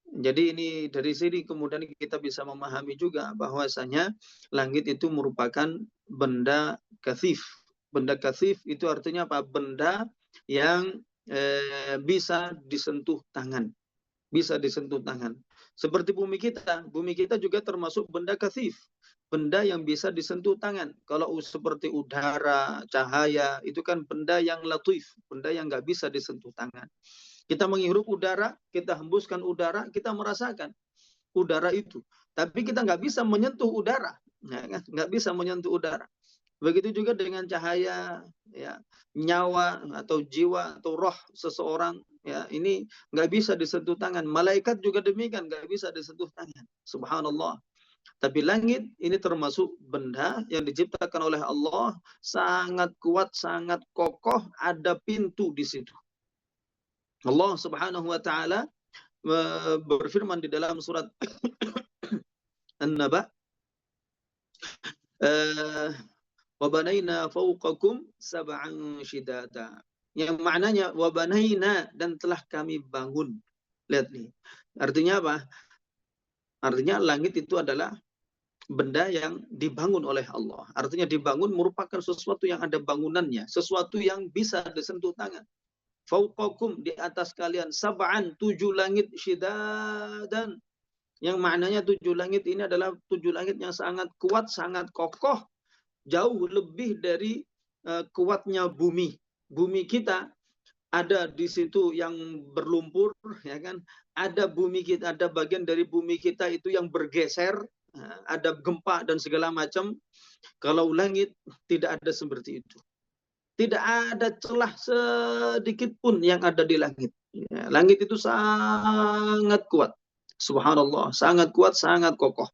Speaker 1: Jadi ini dari sini kemudian kita bisa memahami juga bahwasanya langit itu merupakan benda kathif. Benda kathif itu artinya apa? Benda yang bisa disentuh tangan. Bisa disentuh tangan. Seperti bumi kita juga termasuk benda kathif. Benda yang bisa disentuh tangan. Kalau seperti udara, cahaya, itu kan benda yang latif. Benda yang nggak bisa disentuh tangan. Kita menghirup udara, kita hembuskan udara, kita merasakan udara itu. Tapi kita nggak bisa menyentuh udara, ya kan? Nggak bisa menyentuh udara. Begitu juga dengan cahaya, ya, nyawa atau jiwa atau roh seseorang, ya ini nggak bisa disentuh tangan. Malaikat juga demikian, nggak bisa disentuh tangan. Subhanallah. Tapi langit ini termasuk benda yang diciptakan oleh Allah, sangat kuat, sangat kokoh, ada pintu di situ. Allah Subhanahu wa taala berfirman di dalam surat An-Naba, wa banaina fawqakum sab'an shidada. Yang maknanya wa banaina, dan telah kami bangun. Lihat nih. Artinya apa? Artinya langit itu adalah benda yang dibangun oleh Allah. Artinya dibangun merupakan sesuatu yang ada bangunannya, sesuatu yang bisa disentuh tangan. Fauqakum, di atas kalian, sab'an, 7 langit, syidadan, yang maknanya 7 langit ini adalah 7 langit yang sangat kuat, sangat kokoh, jauh lebih dari kuatnya bumi. Bumi kita ada di situ yang berlumpur, ya kan? Ada bumi kita, ada bagian dari bumi kita itu yang bergeser, ada gempa dan segala macam. Kalau langit tidak ada seperti itu. Tidak ada celah sedikit pun yang ada di langit. Ya, langit itu sangat kuat. Subhanallah, sangat kuat, sangat kokoh.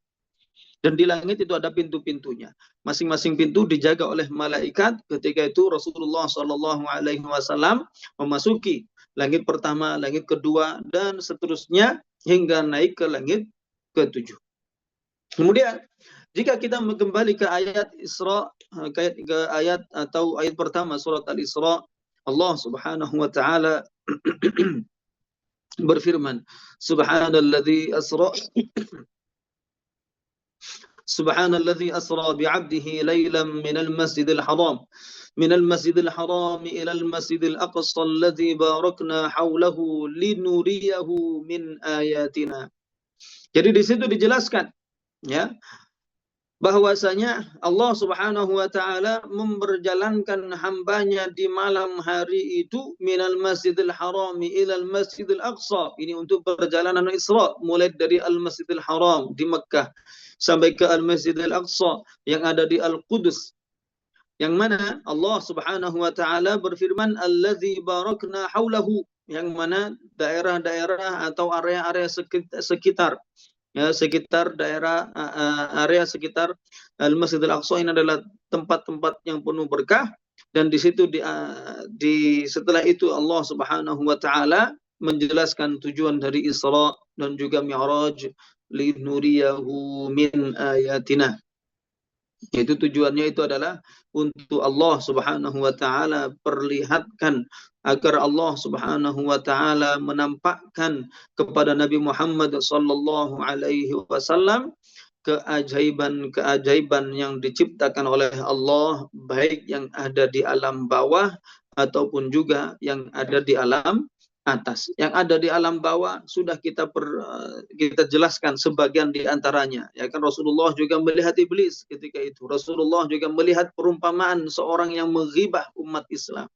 Speaker 1: Dan di langit itu ada pintu-pintunya. Masing-masing pintu dijaga oleh malaikat. Ketika itu Rasulullah Shallallahu Alaihi Wasallam memasuki langit pertama, langit kedua, dan seterusnya hingga naik ke langit ke-7. Kemudian jika kita kembali ke ayat Isra, ke ayat atau ayat pertama surat Al-Isra, Allah Subhanahu wa taala berfirman, Subhanalladzi asra bi'abdihi laylan minal masjidil haram ilal masjidil aqsa alladzi barakna hawlahu linuriyahu min ayatina. Jadi di situ dijelaskan, ya, bahwasanya Allah Subhanahu wa taala memperjalankan hambanya di malam hari itu minal masjidil harami ilal masjidil aqsa. Ini untuk perjalanan Isra, mulai dari al-masjidil haram di Mekkah sampai ke al-masjidil aqsa yang ada di Al-Qudus. Yang mana Allah Subhanahu wa taala berfirman, alladzi barakna haulahu, yang mana daerah-daerah atau area-area sekitar, ya, sekitar daerah area sekitar Al-Masjidil Aqsa ini adalah tempat-tempat yang penuh berkah. Dan di situ setelah itu Allah Subhanahu wa taala menjelaskan tujuan dari Isra dan juga Mi'raj, linuriyahu min ayatina. Itu tujuannya itu adalah untuk Allah Subhanahu wa taala perlihatkan, agar Allah Subhanahu wa taala menampakkan kepada Nabi Muhammad sallallahu alaihi wasallam keajaiban-keajaiban yang diciptakan oleh Allah, baik yang ada di alam bawah ataupun juga yang ada di alam atas. Yang ada di alam bawah sudah kita jelaskan sebagian di antaranya. Ya kan, Rasulullah juga melihat iblis ketika itu. Rasulullah juga melihat perumpamaan seorang yang menghibah umat Islam.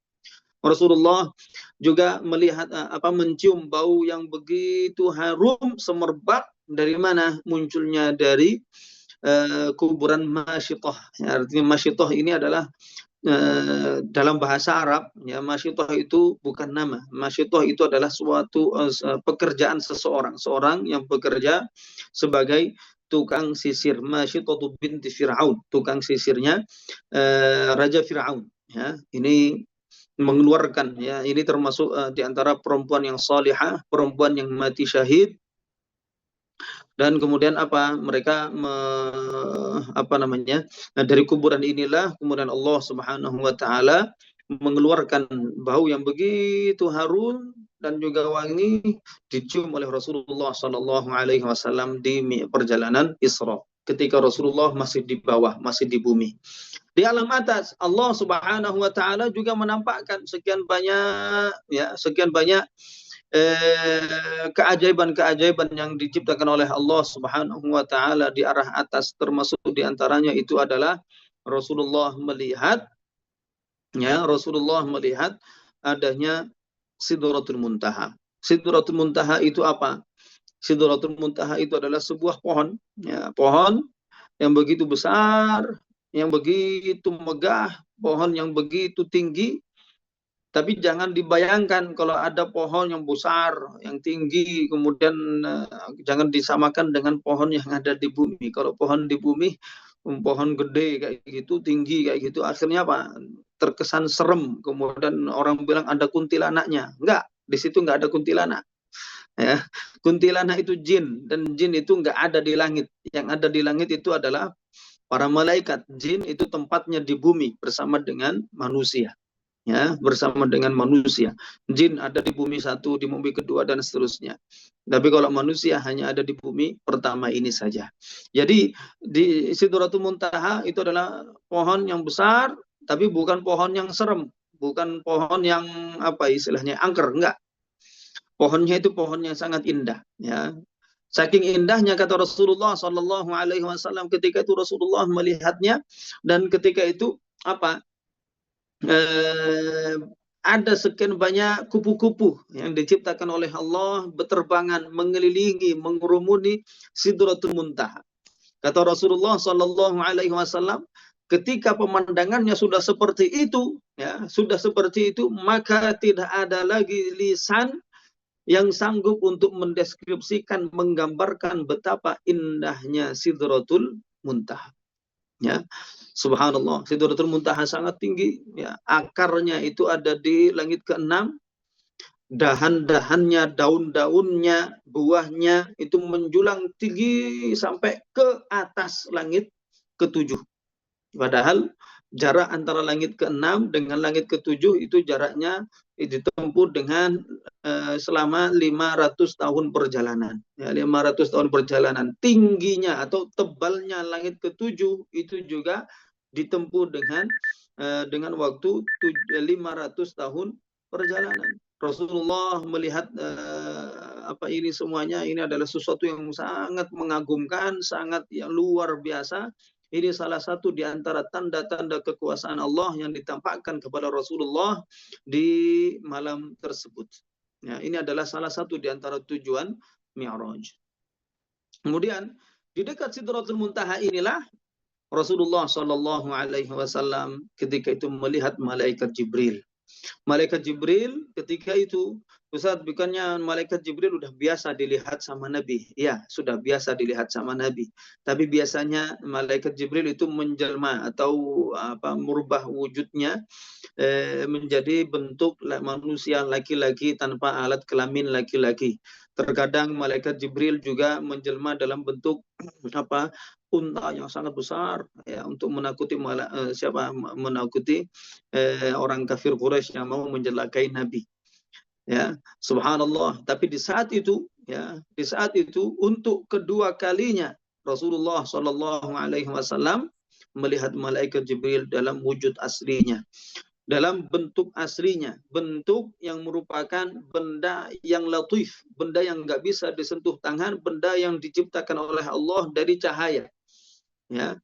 Speaker 1: Rasulullah juga melihat mencium bau yang begitu harum semerbak. Dari mana munculnya? Dari kuburan Masyitah. Ya, artinya Masyitah ini adalah dalam bahasa Arab, ya, Masyitah itu bukan nama. Masyitah itu adalah suatu pekerjaan seorang yang bekerja sebagai tukang sisir. Masyitah binti Fir'aun, tukang sisirnya Raja Fir'aun. Ya, ini mengeluarkan, ya, ini termasuk di antara perempuan yang salihah, perempuan yang mati syahid. Dan kemudian mereka dari kuburan inilah kemudian Allah Subhanahu wa taala mengeluarkan bau yang begitu harum dan juga wangi, dicium oleh Rasulullah sallallahu alaihi wasallam di perjalanan Isra, ketika Rasulullah masih di bawah, masih di bumi. Di alam atas Allah Subhanahu wa taala juga menampakkan sekian banyak keajaiban-keajaiban yang diciptakan oleh Allah Subhanahu wa taala di arah atas. Termasuk di antaranya itu adalah Rasulullah melihat adanya Sidratul Muntaha. Sidratul Muntaha itu apa? Sidratul Muntaha itu adalah sebuah pohon, ya, pohon yang begitu besar, yang begitu megah, pohon yang begitu tinggi. Tapi jangan dibayangkan kalau ada pohon yang besar, yang tinggi, kemudian jangan disamakan dengan pohon yang ada di bumi. Kalau pohon di bumi, pohon gede kayak gitu, tinggi kayak gitu, akhirnya terkesan serem. Kemudian orang bilang ada kuntilanaknya. Enggak, di situ enggak ada kuntilanak. Ya, kuntilanak itu jin, dan jin itu enggak ada di langit. Yang ada di langit itu adalah para malaikat. Jin itu tempatnya di bumi bersama dengan manusia. Ya, bersama dengan manusia. Jin ada di bumi satu, di bumi kedua, dan seterusnya. Tapi kalau manusia hanya ada di bumi pertama ini saja. Jadi di Sidratul Muntaha itu adalah pohon yang besar, tapi bukan pohon yang serem, bukan pohon yang istilahnya angker, enggak. Pohonnya itu pohon yang sangat indah, ya. Saking indahnya, kata Rasulullah Sallallahu Alaihi Wasallam, ketika itu Rasulullah melihatnya, dan ketika itu ada sekian banyak kupu-kupu yang diciptakan oleh Allah berterbangan mengelilingi, mengurumuni Sidratul Muntaha. Kata Rasulullah Sallallahu Alaihi Wasallam, ketika pemandangannya sudah seperti itu, maka tidak ada lagi lisan yang sanggup untuk mendeskripsikan, menggambarkan betapa indahnya Sidratul Muntaha. Ya, subhanallah, Sidratul Muntaha sangat tinggi, ya. Akarnya itu ada di langit ke-6, dahan-dahannya, daun-daunnya, buahnya itu menjulang tinggi sampai ke atas langit ke-7. Padahal jarak antara langit ke-6 dengan langit ke-7 itu jaraknya ditempuh dengan selama 500 tahun perjalanan. Ya, 500 tahun perjalanan. Tingginya atau tebalnya langit ke-7 itu juga ditempuh dengan waktu 500 tahun perjalanan. Rasulullah melihat ini semuanya, ini adalah sesuatu yang sangat mengagumkan, sangat yang luar biasa. Ini salah satu di antara tanda-tanda kekuasaan Allah yang ditampakkan kepada Rasulullah di malam tersebut. Ya, ini adalah salah satu di antara tujuan Mi'raj. Kemudian di dekat Sidratul Muntaha inilah Rasulullah Shallallahu Alaihi Wasallam ketika itu melihat malaikat Jibril. Malaikat Jibril ketika itu, Ustaz, bukannya malaikat Jibril udah biasa dilihat sama Nabi? Ya, sudah biasa dilihat sama Nabi. Tapi biasanya malaikat Jibril itu menjelma atau merubah wujudnya menjadi bentuk manusia laki-laki tanpa alat kelamin laki-laki. Terkadang malaikat Jibril juga menjelma dalam bentuk unta yang sangat besar, ya, untuk menakuti orang kafir Quraisy yang mau menjelakai Nabi. Ya, subhanallah. Tapi di saat itu untuk kedua kalinya Rasulullah Shallallahu Alaihi Wasallam melihat malaikat Jibril dalam wujud aslinya, dalam bentuk aslinya, bentuk yang merupakan benda yang latif, benda yang nggak bisa disentuh tangan, benda yang diciptakan oleh Allah dari cahaya. Ya,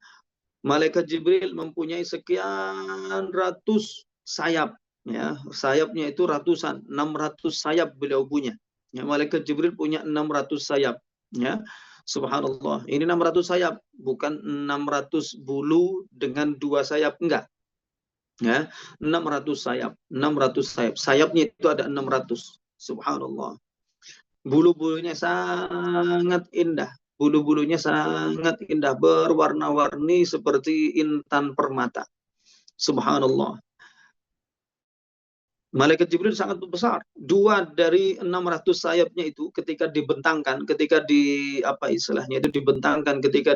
Speaker 1: malaikat Jibril mempunyai sekian ratus sayap, Ya, sayapnya itu ratusan, 600 sayap beliau punya. Ya, malaikat Jibril punya 600 sayap. Ya, subhanallah. Ini 600 sayap, bukan 600 bulu dengan 2 sayap, enggak. Ya, 600 sayap, 600 sayap. Sayapnya itu ada 600. Subhanallah. Bulu-bulunya sangat indah. Bulu-bulunya sangat indah, berwarna-warni seperti intan permata. Subhanallah. Malaikat Jibril sangat besar. 2 dari 600 sayapnya itu ketika dibentangkan, ketika apa istilahnya itu dibentangkan, ketika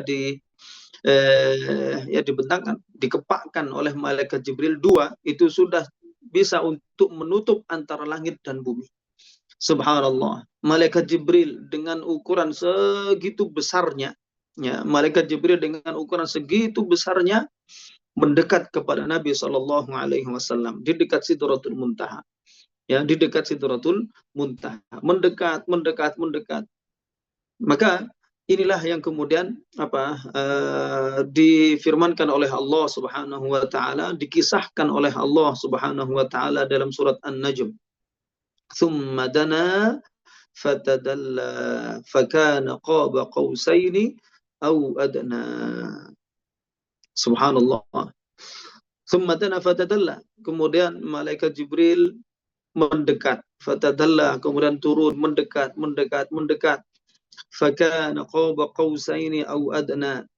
Speaker 1: ya dibentangkan, dikepakkan oleh malaikat Jibril 2 itu sudah bisa untuk menutup antara langit dan bumi. Subhanallah. Malaikat Jibril dengan ukuran segitu besarnya, ya, malaikat Jibril dengan ukuran segitu besarnya mendekat kepada Nabi Shallallahu Alaihi Wasallam di dekat Sidratul Muntaha, ya, di dekat Sidratul Muntaha, mendekat, mendekat, mendekat. Maka inilah yang kemudian difirmankan oleh Allah Subhanahu Wa Taala, dikisahkan oleh Allah Subhanahu Wa Taala dalam surat An-Najm. Thumma dana fatadalla fakana qaba qausaini au adna. Subhanallah. Thumma dana fatadalla. Kemudian malaikat Jibril mendekat. Fatadalla, kemudian turun, mendekat, mendekat, mendekat. Fakana qaba qausaini au adna.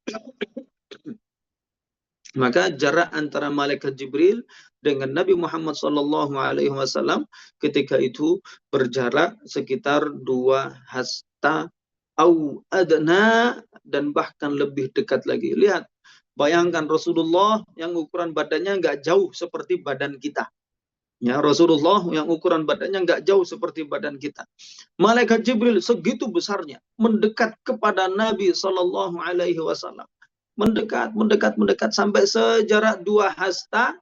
Speaker 1: Maka jarak antara malaikat Jibril dengan Nabi Muhammad sallallahu alaihi wasallam ketika itu berjarak sekitar 2 hasta au adna, dan bahkan lebih dekat lagi. Lihat, bayangkan Rasulullah yang ukuran badannya nggak jauh seperti badan kita. Ya, Rasulullah yang ukuran badannya nggak jauh seperti badan kita. Malaikat Jibril segitu besarnya mendekat kepada Nabi sallallahu alaihi wasallam. Mendekat, mendekat, mendekat sampai sejarak 2 hasta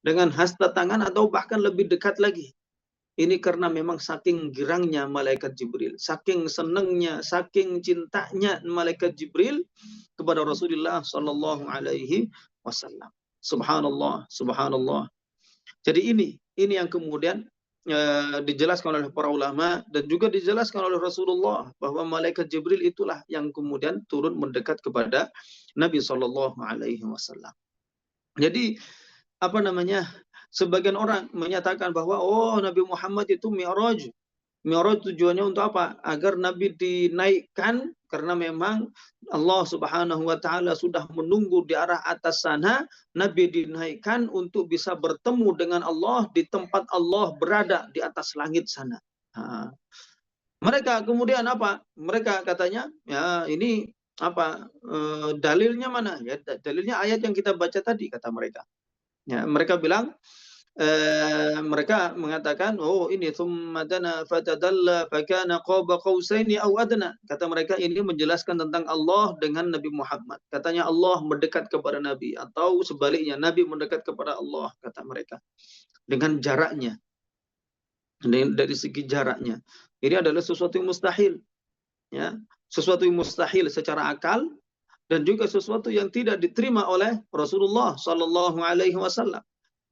Speaker 1: dengan hasta tangan atau bahkan lebih dekat lagi. Ini karena memang saking girangnya malaikat Jibril, saking senangnya, saking cintanya malaikat Jibril kepada Rasulullah sallallahu alaihi wasallam. Subhanallah, subhanallah. Jadi ini yang kemudian dijelaskan oleh para ulama dan juga dijelaskan oleh Rasulullah bahwa malaikat Jibril itulah yang kemudian turun mendekat kepada Nabi Shallallahu Alaihi Wasallam. Jadi apa namanya? Sebagian orang menyatakan bahwa Nabi Muhammad itu Mi'raj. Mi'raj tujuannya untuk apa? Agar Nabi dinaikkan karena memang Allah Subhanahu wa taala sudah menunggu di arah atas sana, Nabi dinaikkan untuk bisa bertemu dengan Allah di tempat Allah berada di atas langit sana. Nah, mereka kemudian apa? Mereka katanya, ya ini apa? Dalilnya mana? Ya, dalilnya ayat yang kita baca tadi, kata mereka. Ya, mereka bilang, mereka mengatakan, ini thumma dana fatadalla fakana qaba qausaini aw adna. Kata mereka ini menjelaskan tentang Allah dengan Nabi Muhammad. Katanya Allah mendekat kepada Nabi atau sebaliknya Nabi mendekat kepada Allah, kata mereka. Dengan jaraknya. Dari segi jaraknya. Ini adalah sesuatu yang mustahil. Ya, sesuatu yang mustahil secara akal dan juga sesuatu yang tidak diterima oleh Rasulullah sallallahu alaihi wasallam.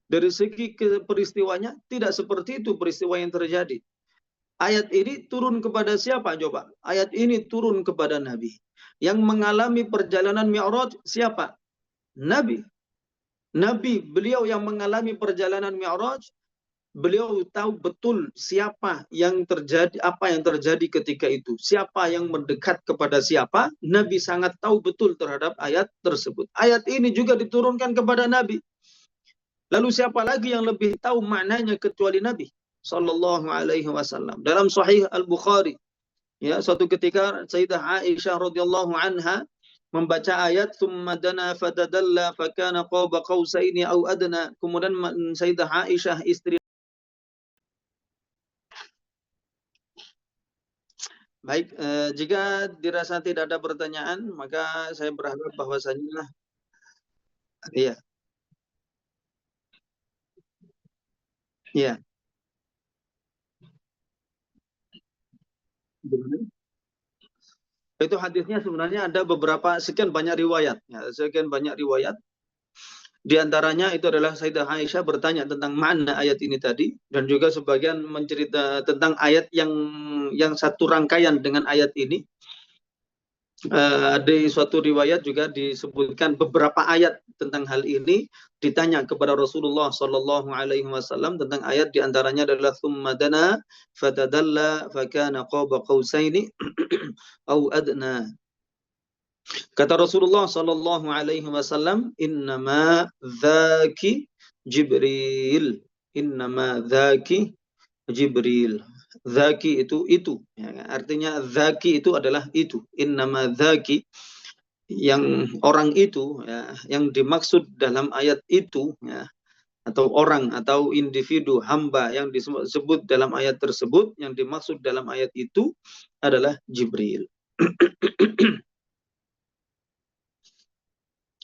Speaker 1: Dari segi peristiwanya tidak seperti itu peristiwa yang terjadi. Ayat ini turun kepada siapa coba? Ayat ini turun kepada Nabi. Yang mengalami perjalanan Mi'raj siapa? Nabi. Nabi, beliau yang mengalami perjalanan Mi'raj, beliau tahu betul siapa yang terjadi, apa yang terjadi ketika itu. Siapa yang mendekat kepada siapa, Nabi sangat tahu betul terhadap ayat tersebut. Ayat ini juga diturunkan kepada Nabi. Lalu siapa lagi yang lebih tahu maknanya kecuali Nabi sallallahu alaihi wasallam? Dalam Sahih Al-Bukhari, ya, suatu ketika Sayyidah Aisyah radhiyallahu anha membaca ayat tsumma dana fatadalla fakana qaba qausaini au adna. Kemudian Sayyidah Aisyah istri. Baik, jika dirasa tidak ada pertanyaan, maka saya berharap bahwasanya iya. Iya. Itu hadisnya sebenarnya ada beberapa sekian banyak riwayat, ya, sekian banyak riwayat. Di antaranya itu adalah Sayyidah Aisyah bertanya tentang makna ayat ini tadi, dan juga sebagian mencerita tentang ayat yang satu rangkaian dengan ayat ini. Di suatu riwayat juga disebutkan beberapa ayat tentang hal ini, ditanya kepada Rasulullah Shallallahu Alaihi Wasallam tentang ayat, diantaranya adalah thumma dana fatadalla fakana qaba qausaini au adna. Kata Rasulullah Shallallahu Alaihi Wasallam, innama dzaki Jibril, innama dzaki Jibril. Dzaki itu, ya, artinya dzaki itu adalah itu. Innama dzaki, yang orang itu, ya, yang dimaksud dalam ayat itu, ya, atau orang atau individu hamba yang disebut dalam ayat tersebut, yang dimaksud dalam ayat itu adalah Jibril.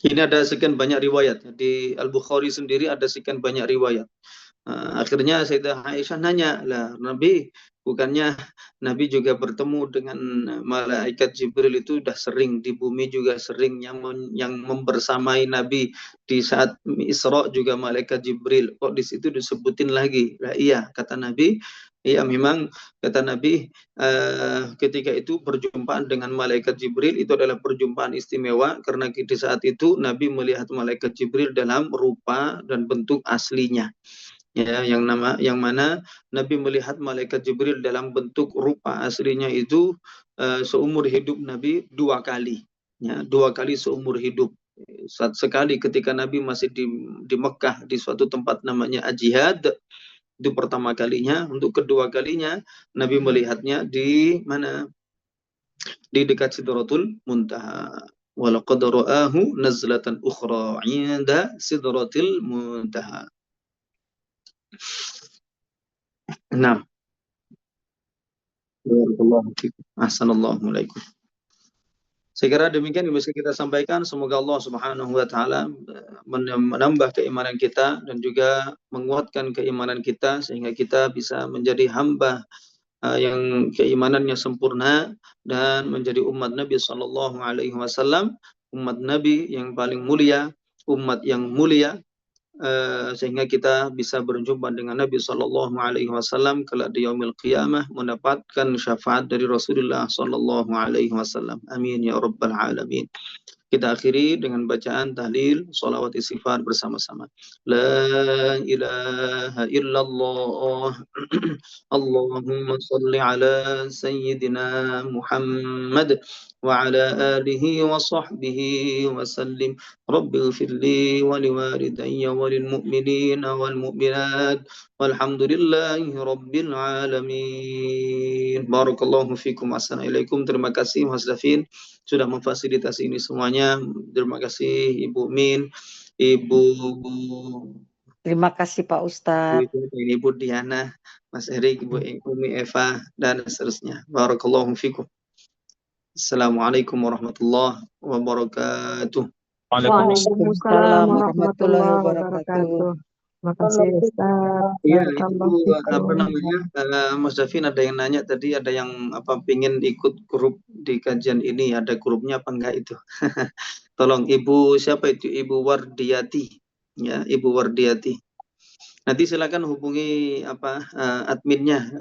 Speaker 1: Ini ada sekian banyak riwayat. Di Al-Bukhari sendiri ada sekian banyak riwayat. Akhirnya Sayyidah Aisyah nanya, lah Nabi, bukannya Nabi juga bertemu dengan malaikat Jibril itu sudah sering, di bumi juga sering, yang membersamai Nabi di saat Isra juga malaikat Jibril, kok di situ disebutin lagi? Lah iya, kata Nabi, iya memang, kata Nabi, ketika itu perjumpaan dengan malaikat Jibril itu adalah perjumpaan istimewa, karena di saat itu Nabi melihat malaikat Jibril dalam rupa dan bentuk aslinya. Ya, yang mana Nabi melihat malaikat Jibril dalam bentuk rupa aslinya itu seumur hidup Nabi 2 kali, ya, 2 kali seumur hidup. Sekali ketika Nabi masih di Mekah, di suatu tempat namanya Ajihad, itu pertama kalinya. Untuk kedua kalinya Nabi melihatnya di mana? Di dekat Sidratul Muntaha. Walaqad ra'ahu nazlatan ukhra 'inda Sidratil Muntaha. Nah, Assalamualaikum. Saya kira demikian yang bisa kita sampaikan. Semoga Allah Subhanahu wa taala menambah keimanan kita dan juga menguatkan keimanan kita sehingga kita bisa menjadi hamba yang keimanannya sempurna dan menjadi umat Nabi sallallahu alaihi wasallam, umat Nabi yang paling mulia, umat yang mulia, sehingga kita bisa berjumpa dengan Nabi Sallallahu Alaihi Wasallam kelak di yaumil qiyamah, mendapatkan syafaat dari Rasulullah Sallallahu Alaihi Wasallam. Amin ya rabbal alamin. Kita akhiri dengan bacaan tahlil, salawat istighfar bersama-sama. La ilaha illallah. Allahumma salli ala sayyidina Muhammad wa ala alihi wa sahbihi wa sallim. Rabbi ighfir li wa liwalidayya wa lil mu'minina wal mu'minat. Walhamdulillahi rabbil alamin. Barakallahu fikum. Assalamualaikum. Terima kasih Mas Dafin sudah memfasilitasi ini semuanya. Terima kasih Ibu Min, Ibu
Speaker 2: Terima kasih Pak Ustadz.
Speaker 1: Ibu Diana, Mas Erik, Ibu Umi Eva, dan seterusnya. Barakallahu fikum. Assalamualaikum warahmatullahi wabarakatuh.
Speaker 2: Waalaikumsalam warahmatullahi wabarakatuh.
Speaker 3: Terima kasih Ustaz.
Speaker 1: Iya, itu apa namanya, Mas Davin ada yang nanya tadi, ada yang pingin ikut grup di kajian ini, ada grupnya apa enggak itu? Tolong Ibu, siapa itu? Ibu Wardiati, ya, Ibu Wardiati. Nanti silakan hubungi adminnya,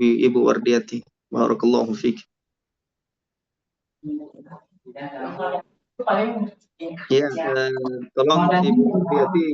Speaker 1: Ibu Wardiati. Barakallahu fiik. Ya, tolong Ibu Wardiati